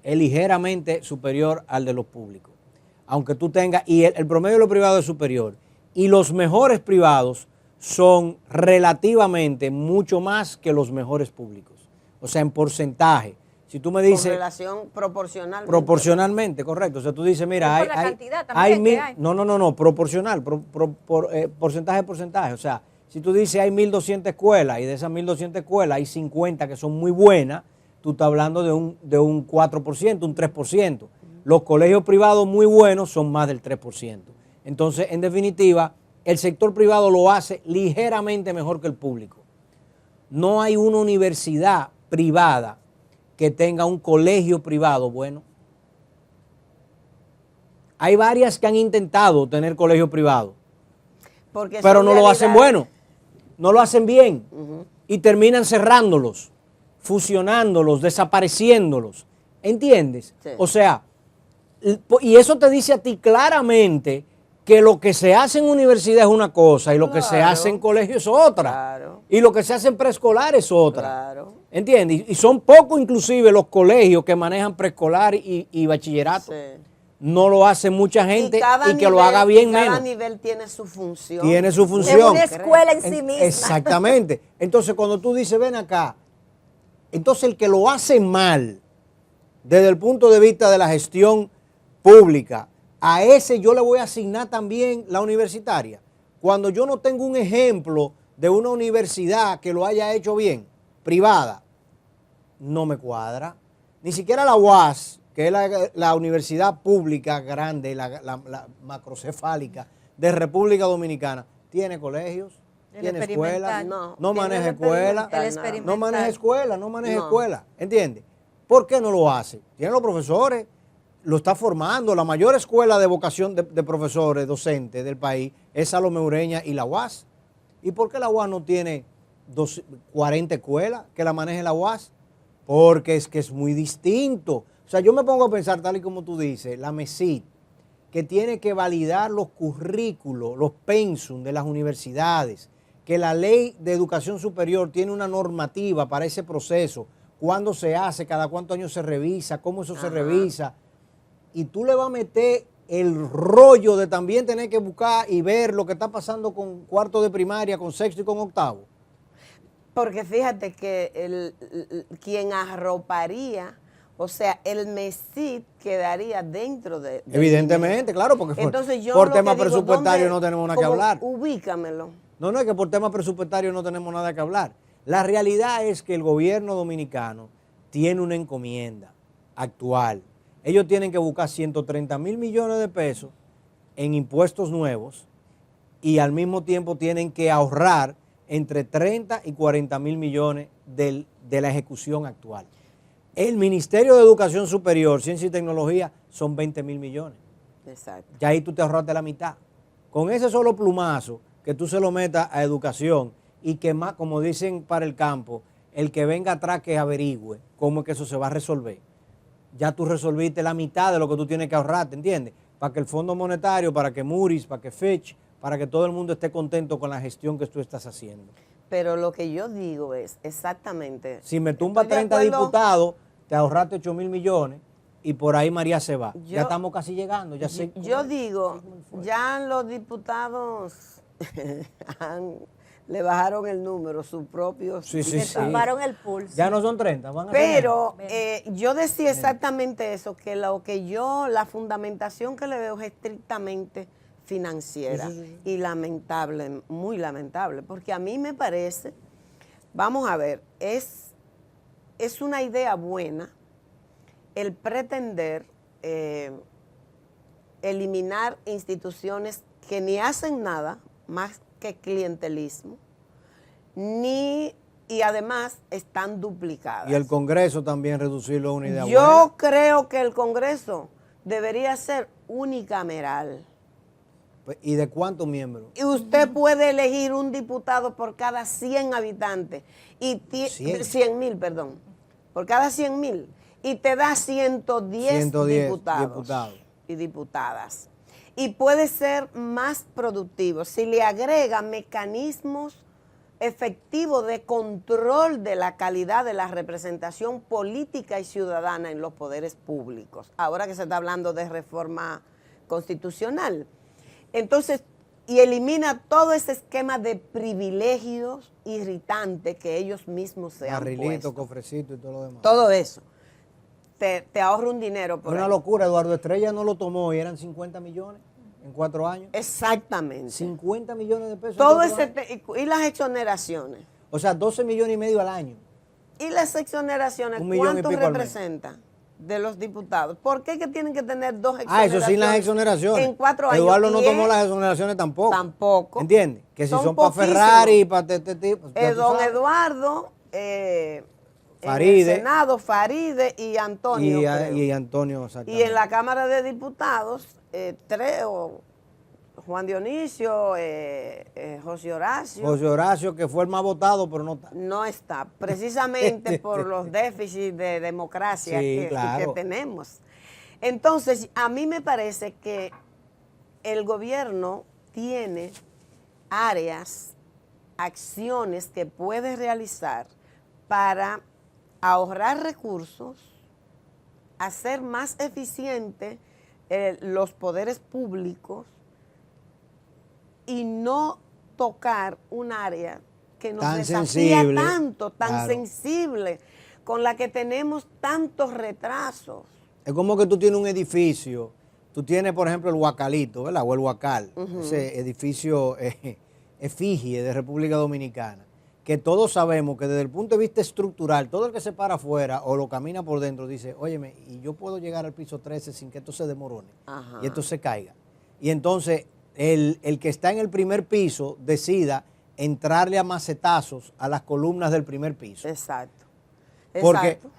es ligeramente superior al de los públicos. Aunque tú tengas, y el promedio de los privados es superior. Y los mejores privados son relativamente mucho más que los mejores públicos. O sea, en porcentaje. Si tú me dices... Con relación proporcionalmente. Proporcionalmente, correcto. O sea, tú dices, mira, Por la cantidad también que hay. No, proporcional, porcentaje. O sea, si tú dices hay 1.200 escuelas y de esas 1.200 escuelas hay 50 que son muy buenas, tú estás hablando de un 4%, un 3%. Los colegios privados muy buenos son más del 3%. Entonces, en definitiva, el sector privado lo hace ligeramente mejor que el público. No hay una universidad privada que tenga un colegio privado bueno. Hay varias que han intentado tener colegio privado, pero no lo hacen bueno, no lo hacen bien y terminan cerrándolos, fusionándolos, desapareciéndolos. ¿Entiendes? Sí. O sea, y eso te dice a ti claramente que lo que se hace en universidad es una cosa y lo que se hace en colegio es otra. Claro. Y lo que se hace en preescolar es otra. Claro. ¿Entiendes? Y son pocos inclusive los colegios que manejan preescolar y bachillerato. Sí. No lo hace mucha gente y que lo haga bien cada menos. nivel tiene su función. Tiene su Es función. una escuela en sí misma. Exactamente. Entonces cuando tú dices, ven acá, entonces el que lo hace mal, desde el punto de vista de la gestión pública, a ese yo le voy a asignar también la universitaria. Cuando yo no tengo un ejemplo de una universidad que lo haya hecho bien, privada, no me cuadra. Ni siquiera la UAS, que es la universidad pública grande, la macrocefálica de República Dominicana, tiene colegios, El tiene experimental. escuelas, No, no tiene maneja el escuela, experimental, El nada. experimental. no maneja escuela, no maneja No. escuela, ¿entiendes? ¿Por qué no lo hace? Tiene los profesores, lo está formando. La mayor escuela de vocación de profesores, docentes del país es Salomé Ureña y la UAS. ¿Y por qué la UAS no tiene 40 escuelas que la maneje la UAS? Porque es que es muy distinto. O sea, yo me pongo a pensar, tal y como tú dices, la MESID, que tiene que validar los currículos, los pensum de las universidades, que la ley de educación superior tiene una normativa para ese proceso, cuándo se hace, cada cuántos años se revisa, cómo eso se revisa, y tú le vas a meter el rollo de también tener que buscar y ver lo que está pasando con cuarto de primaria, con sexto y con octavo. Porque fíjate que quien arroparía, o sea, el MESID quedaría dentro de Evidentemente, claro, porque entonces yo por lo que tema digo, presupuestario ¿dónde? no tenemos nada que Como hablar. Ubícamelo. No, es que por tema presupuestario no tenemos nada que hablar. La realidad es que el gobierno dominicano tiene una encomienda actual. Ellos tienen que buscar 130 mil millones de pesos en impuestos nuevos y al mismo tiempo tienen que ahorrar entre 30 y 40 mil millones de la ejecución actual. El Ministerio de Educación Superior, Ciencia y Tecnología son 20 mil millones. Exacto. Ya ahí tú te ahorraste la mitad. Con ese solo plumazo que tú se lo metas a educación y que más, como dicen para el campo, el que venga atrás que averigüe cómo es que eso se va a resolver. Ya tú resolviste la mitad de lo que tú tienes que ahorrar, ¿te entiendes? Para que el Fondo Monetario, para que Moody's, para que Fitch, para que todo el mundo esté contento con la gestión que tú estás haciendo. Pero lo que yo digo es exactamente. Si me tumba estoy de 30 acuerdo. diputados, te ahorraste 8 mil millones y por ahí María se va. Yo- Ya estamos casi llegando. Ya sé Yo digo, ya los diputados le bajaron el número, sus propios. Sí, sí, Le sí. tumbaron el pulso. Ya no son 30, van a ser Pero yo decía exactamente eso, que lo que yo, la fundamentación que le veo es estrictamente financiera y lamentable, muy lamentable, porque a mí me parece, vamos a ver, es una idea buena el pretender eliminar instituciones que ni hacen nada más que clientelismo, y además están duplicadas. Y el Congreso también reducirlo a una idea buena. Yo creo que el Congreso debería ser unicameral. ¿Y de cuántos miembros? Y usted puede elegir un diputado por cada 100 habitantes. Y 100.000, perdón. Por cada 100.000. Y te da 110 diputados y diputadas. Y puede ser más productivo si le agrega mecanismos efectivos de control de la calidad de la representación política y ciudadana en los poderes públicos. Ahora que se está hablando de reforma constitucional. Entonces, y elimina todo ese esquema de privilegios irritantes que ellos mismos se han Barrilito, puesto. cofrecito y todo lo demás. Todo eso. Te ahorra un dinero por Una ahí. locura, Eduardo Estrella no lo tomó y eran 50 millones en 4 años. Exactamente. 50 millones de pesos. en Todo 4 ese años. y las exoneraciones. O sea, 12 millones y medio al año. ¿Y las exoneraciones 1 millón y cuánto pico al mes. representan de los diputados? ¿Por qué que tienen que tener 2 Ah, exoneraciones? eso sin las exoneraciones. En 4 años. Eduardo no Y tomó es- las exoneraciones tampoco. Tampoco. ¿Entiendes? Que si son para poquísimos. Ferrari, para tipo. Don Eduardo, en Faride. el Senado, Faride y Antonio. creo. y Antonio, Y exactamente. en la Cámara de Diputados, Juan Dionisio, José Horacio. José Horacio, que fue el más votado, pero no está. No está, precisamente por los déficits de democracia Sí, que claro. tenemos. Entonces, a mí me parece que el gobierno tiene áreas, acciones que puede realizar para ahorrar recursos, hacer más eficiente los poderes públicos y no tocar un área que nos Tan desafía sensible, tanto, tan claro. sensible, con la que tenemos tantos retrasos. Es como que tú tienes un edificio, tú tienes, por ejemplo, el Huacalito, ¿verdad? O el Huacal, ese edificio efigie de República Dominicana, que todos sabemos que desde el punto de vista estructural, todo el que se para afuera o lo camina por dentro dice, óyeme, y yo puedo llegar al piso 13 sin que esto se demorone Ajá. y esto se caiga. Y entonces el que está en el primer piso decida entrarle a macetazos a las columnas del primer piso. Exacto.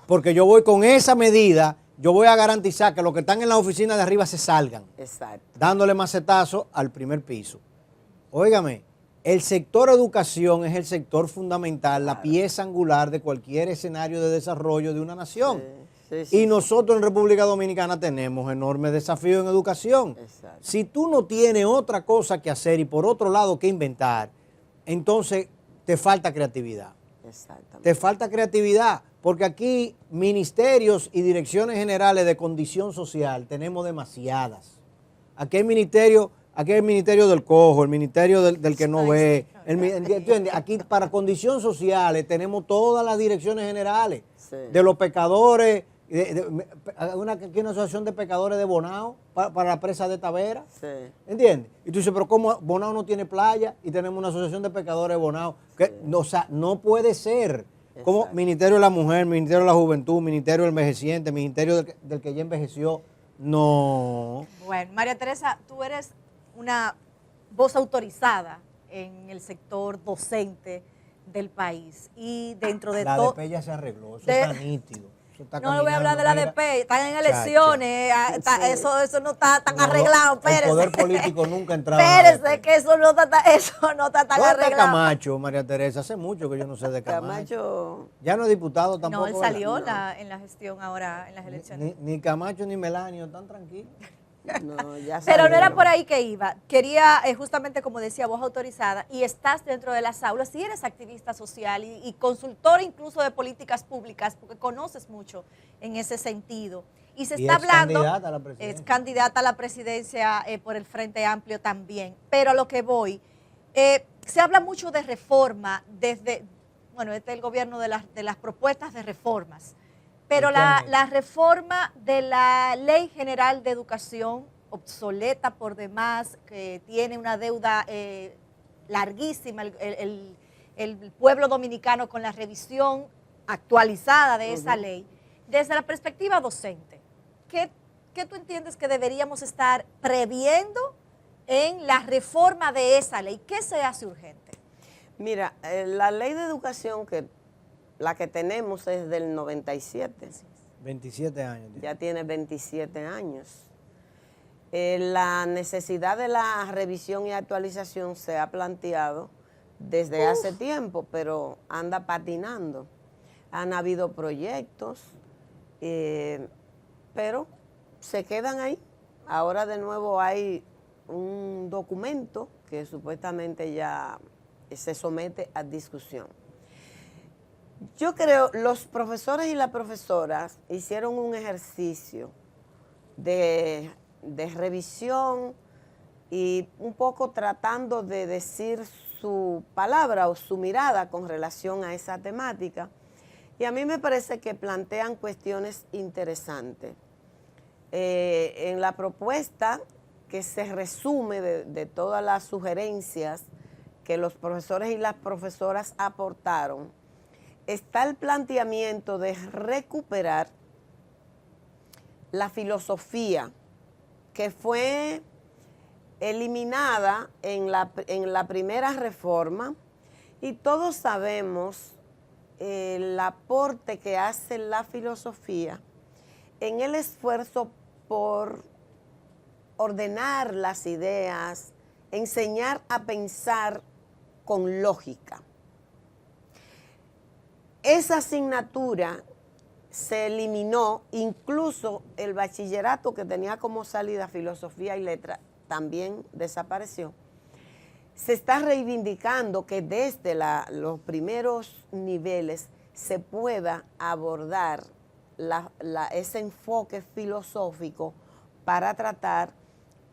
Porque yo voy con esa medida, yo voy a garantizar que los que están en la oficina de arriba se salgan, Exacto. dándole macetazo al primer piso. Óigame, el sector educación es el sector fundamental, la pieza angular de cualquier escenario de desarrollo de una nación. Y nosotros en República Dominicana tenemos enormes desafíos en educación. Exacto. Si tú no tienes otra cosa que hacer y por otro lado que inventar, entonces te falta creatividad. Exactamente. Te falta creatividad, porque aquí ministerios y direcciones generales de condición social tenemos demasiadas. Aquí hay el ministerio del cojo, el ministerio del que no ve. ¿Entiendes? Aquí para condición social tenemos todas las direcciones generales, Sí. de los pecadores, una asociación de pecadores de Bonao para la presa de Tavera. Sí. ¿Entiendes? Y tú dices, pero ¿cómo Bonao no tiene playa y tenemos una asociación de pecadores de Bonao? O sea, no puede ser. Como Exacto. Ministerio de la Mujer, Ministerio de la Juventud, Ministerio del Envejeciente, Ministerio del que ya envejeció. No. Bueno, María Teresa, tú eres una voz autorizada en el sector docente del país y dentro de La todo... DP ya se arregló, eso de- está nítido. Eso está No le voy a hablar de la caminando, mira. DP, están en Chacha. elecciones, eso no está tan No, arreglado, el espérese. poder político nunca ha entrado en la Espérese, DP. que eso no está tan ¿Dónde está arreglado. Camacho, María Teresa? Hace mucho que yo no sé de Camacho. Camacho, Ya no es diputado tampoco. No, él ¿verdad? salió en la gestión ahora, en las elecciones. Ni Camacho ni Melanio, tan tranquilos. no, ya Pero no era salieron. por ahí que iba. Quería, justamente como decía, voz autorizada, y estás dentro de las aulas, y eres activista social y consultor incluso de políticas públicas, porque conoces mucho en ese sentido. Y se Y está es hablando... candidata a la presidencia. Es candidata a la presidencia por el Frente Amplio también. Pero a lo que voy, se habla mucho de reforma desde el gobierno de las propuestas de reformas. Pero la reforma de la Ley General de Educación, obsoleta por demás, que tiene una deuda larguísima, el pueblo dominicano con la revisión actualizada de esa ley, desde la perspectiva docente, ¿qué tú entiendes que deberíamos estar previendo en la reforma de esa ley? ¿Qué se hace urgente? Mira, la ley de educación, la que tenemos es del 97, 27 años. ya tiene 27 años. La necesidad de la revisión y actualización se ha planteado desde hace tiempo, pero anda patinando. Han habido proyectos, pero se quedan ahí. Ahora de nuevo hay un documento que supuestamente ya se somete a discusión. Yo creo los profesores y las profesoras hicieron un ejercicio de revisión y un poco tratando de decir su palabra o su mirada con relación a esa temática. Y a mí me parece que plantean cuestiones interesantes. En la propuesta, que se resume de todas las sugerencias que los profesores y las profesoras aportaron, está el planteamiento de recuperar la filosofía que fue eliminada en la primera reforma, y todos sabemos el aporte que hace la filosofía en el esfuerzo por ordenar las ideas, enseñar a pensar con lógica. Esa asignatura se eliminó, incluso el bachillerato que tenía como salida filosofía y letra también desapareció. Se está reivindicando que desde los primeros niveles se pueda abordar ese enfoque filosófico para tratar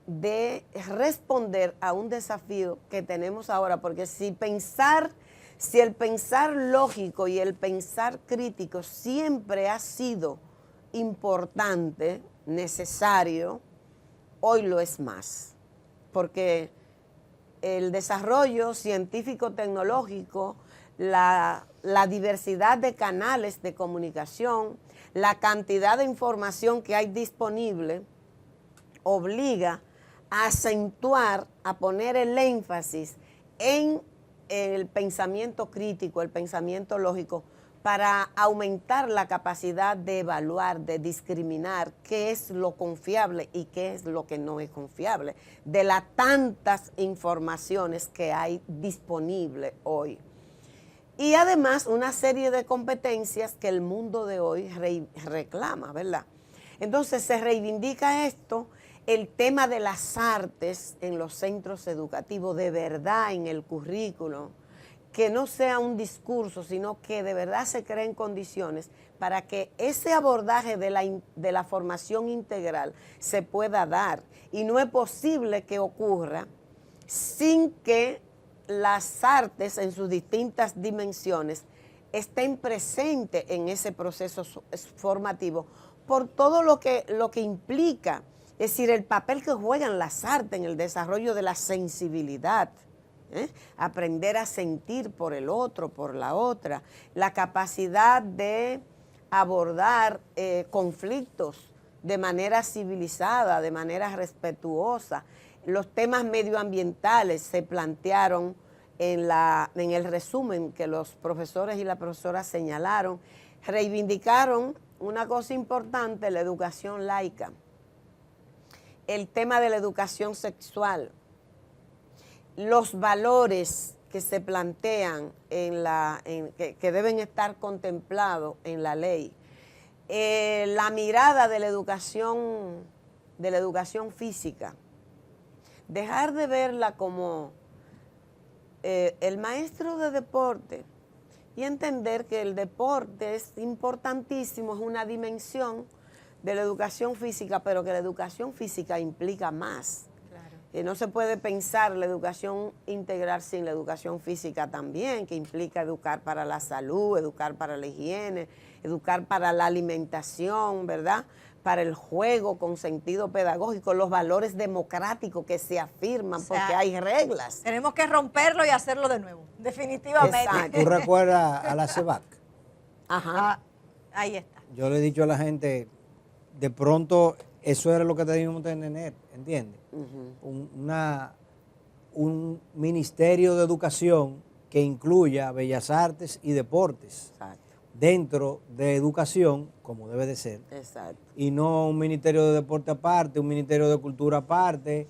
de responder a un desafío que tenemos ahora, porque si el pensar lógico y el pensar crítico siempre ha sido importante, necesario, hoy lo es más, porque el desarrollo científico-tecnológico, la diversidad de canales de comunicación, la cantidad de información que hay disponible, obliga a acentuar, a poner el énfasis en el pensamiento crítico, el pensamiento lógico, para aumentar la capacidad de evaluar, de discriminar qué es lo confiable y qué es lo que no es confiable, de las tantas informaciones que hay disponibles hoy. Y además una serie de competencias que el mundo de hoy reclama, ¿verdad? Entonces se reivindica esto, el tema de las artes en los centros educativos, de verdad en el currículo, que no sea un discurso, sino que de verdad se creen condiciones para que ese abordaje de la formación integral se pueda dar. Y no es posible que ocurra sin que las artes en sus distintas dimensiones estén presentes en ese proceso formativo, por todo lo que implica, es decir, el papel que juegan las artes en el desarrollo de la sensibilidad, aprender a sentir por el otro, por la otra, la capacidad de abordar conflictos de manera civilizada, de manera respetuosa. Los temas medioambientales se plantearon en el resumen que los profesores y las profesoras señalaron, reivindicaron una cosa importante, la educación laica, el tema de la educación sexual, los valores que se plantean que deben estar contemplados en la ley, la mirada de la educación física, dejar de verla como el maestro de deporte y entender que el deporte es importantísimo, es una dimensión de la educación física, pero que la educación física implica más. Claro. No se puede pensar la educación integral sin la educación física también, que implica educar para la salud, educar para la higiene, educar para la alimentación, ¿verdad?, para el juego con sentido pedagógico, los valores democráticos que se afirman, porque hay reglas. Tenemos que romperlo y hacerlo de nuevo, definitivamente. Exacto. ¿Tú recuerdas a la CEVAC? Ajá. Ahí está. Yo le he dicho a la gente, de pronto eso era lo que teníamos que tener, ¿entiendes? Un ministerio de educación que incluya bellas artes y deportes. Exacto. Dentro de educación, como debe de ser. Exacto. Y no un ministerio de deporte aparte, un ministerio de cultura aparte,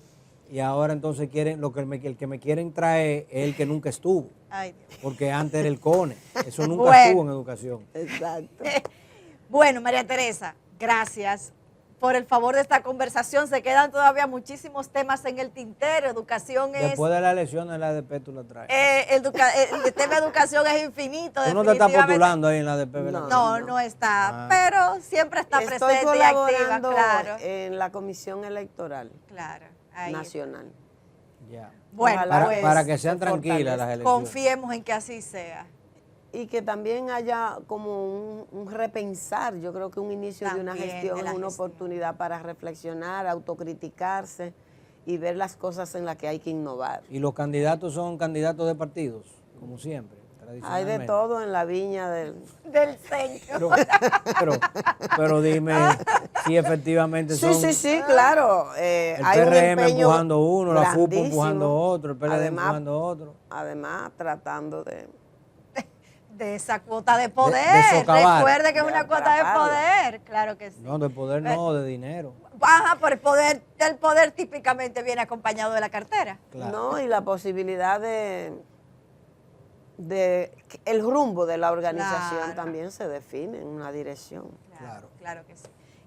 y ahora entonces quieren, el que me quieren traer es el que nunca estuvo. Ay, Dios. Porque antes era el CONE, eso nunca estuvo en educación. Exacto. Bueno, María Teresa, gracias por el favor de esta conversación. Se quedan todavía muchísimos temas en el tintero. Educación es... Después de la elección en la ADP tú la traes. el tema de educación es infinito. Tú no te estás postulando ahí en la ADP, ¿verdad? No está, pero siempre está Estoy presente y activa, colaborando claro. en la Comisión Electoral Claro, Nacional. Ya. Bueno, Ojalá pues, Para que sean se tranquilas las elecciones. confiemos en que así sea. Y que también haya como un repensar. Yo creo que un inicio de una También, gestión de la es una gestión. oportunidad para reflexionar, autocriticarse y ver las cosas en las que hay que innovar. Y los candidatos son candidatos de partidos, como siempre, Hay tradicionalmente. de todo en la viña del... Del centro. Pero, pero dime si efectivamente Sí, son sí, claro. el Hay un PRM empeño empujando uno, la FUPO grandísimo. empujando otro, el PLD Además- empujando otro. Además, tratando de... De esa cuota de poder. de socavar. Recuerde que es De una cuota de atraparla. poder. Claro que sí. No, de poder no, de dinero. Ajá, por el poder típicamente viene acompañado de la cartera. Claro. No, y la posibilidad de el rumbo de la organización Claro. también se define en una dirección. Claro. Claro que sí.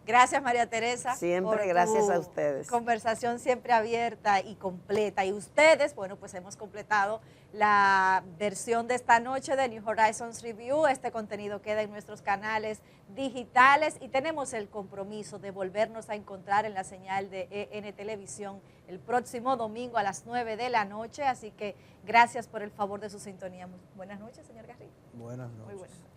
Gracias, María Teresa. Siempre por gracias tu a ustedes. Conversación siempre abierta y completa. Y ustedes, bueno, pues hemos completado la versión de esta noche de New Horizons Review. Este contenido queda en nuestros canales digitales y tenemos el compromiso de volvernos a encontrar en la señal de EN Televisión el próximo domingo a las 9 de la noche. Así que gracias por el favor de su sintonía. Buenas noches, señor Garrido. Buenas Muy noches. buenas.